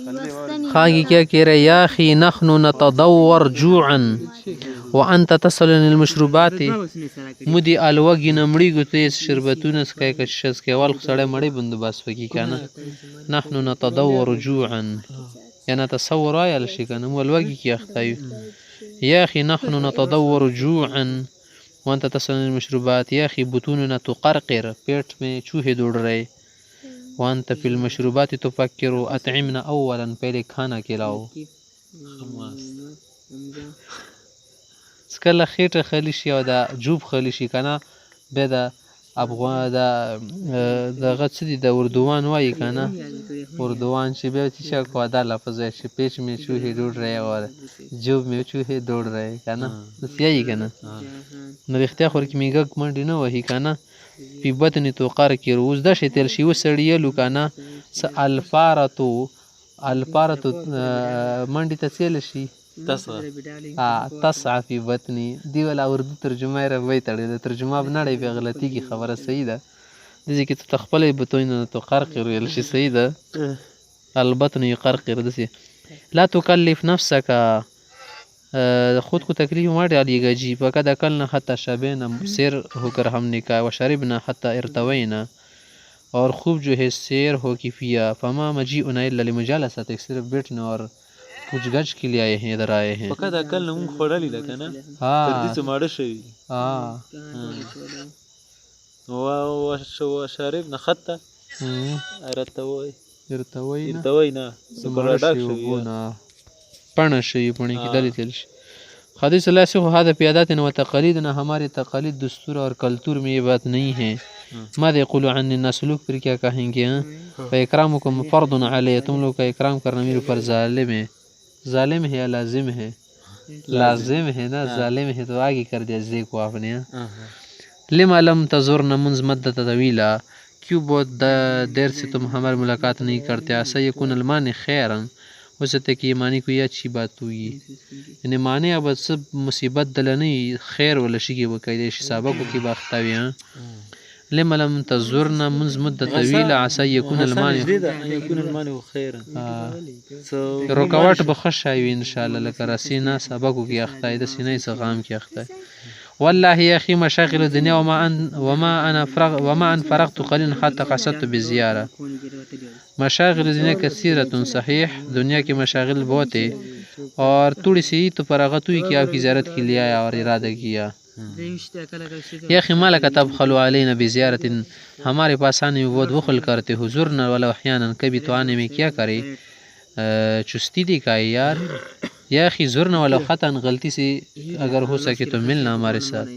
خاگی क्या कह रहे या अखी नखनु नतदवर جوعا وانت تصلني المشروبات مودي الوگی نمړی ګوتې شربتونه سکای کشس کېوال سړی مړی بندوباس وکي کنه نحن نتدور جوعا یا نتصور آیا شي کنه مو الوگی کی اختایو یا اخي نحن نتدور جوعا وانت تصلني المشروبات یا اخي بطوننا تقرقر پیٹ میں چوہے دوڑ رہے وانت فی المشروبات تفکر اطعمنا اولا پہلے کھانا کھلاؤ سکله خېټه خالی شي او دا جوب خالی شي کنه بیا د افغان دغه څه دي د اردوان وایي کنه اردوان چې بیا چې شا کو دا لفظ شي پیچ میں چوہے دوڑ رہے اور جوب میں چوہے دوڑ رہے کنه یی کنه نو اختیار خور کی میګ منډي نه وਹੀ کنه په بطن تو قر کې روز د شتل شي وسړیلو کنه س الفارتو منډي تسل شي تسعى في بطني دی ولا اردو ترجمه را وای تړي د ترجمه بنړې به غلطي کی خبره صحیح ده د دې کې تخپل بتوین تو قرقر ویل شي صحیح ده البطن يقرقر دسي لا تكلف نفسك خود کو تکلیف ما ډالیږي جی فقد اکلنا حتى شبینا سیر ہو کر ہم نے کہا وشربنا حتى ارتوینا اور خوب جو ہے سیر ہو کی پیا فما مجيئنا الا لمجالسه صرف بیٹھنے اور پوچھ گچھ کے لیے آئے ہیں ادھر آئے ہیں فقد اکلنا مونږ خوړلې ده کنه تر دې چې ماړه شوي وشربنا حتى ارتوینا پڑھنا شوی پڑھنے کی دلی تل حدیث اللہ سے هذا پیاداتنا و تقالیدنا ہماری تقالید دستور اور کلتور میں یہ بات نہیں ہے ماذا يقول عن الناس لوگ پھر کیا کہیں گے فاکرامکم فرض علیہ تم لوگ کا اکرام کرنا میرے پر ظالم ہے ظالم ہے یا لازم ہے لازم ہے نا ظالم ہے تو آگے کر دیا زی کو آپ نے لما لم تزورنا منذ مدت طویلا کیوں بہت دیر سے تم ہماری ملاقات نہیں کرتے ایسا یکون المانی خیرا ہو سکتا ہے کہ یہ معنی کوئی اچھی بات ہوئی یعنی معنی اب سب مصیبت دل نہیں خیر ولا شکی وقاعدہ شسابہ کو کی باختاوی ہیں لما لم تزورنا منذ مدة طويلة عسى يكون المانع خيرا رکاوٹ بخش آئی ان شاء اللہ لکه رسینا سبقو کی اختائی دا سینه سغام کی اختائی والله يا اخي مشاغل الدنيا وما ان فرغت قليلا حتى قصدت بزيارة مشاغل الدنيا كثيرة صحيح دنیا کی مشاغل بہت ہے اور تھوڑی سی تو فراغت ہوئی کہ آپ کی زیارت کے لیے آیا اور ارادہ کیا یا اخی ما لک تبخلوا علینا بزیارت ہمارے پاس آنے میں بہت بخل کرتے حضورنا ولو احیانا کبھی تو آنے میں کیا کرے چستی دکھائے یار یا اخی زورنا ولو خطا غلطی سے اگر ہو سکے تو ملنا ہمارے ساتھ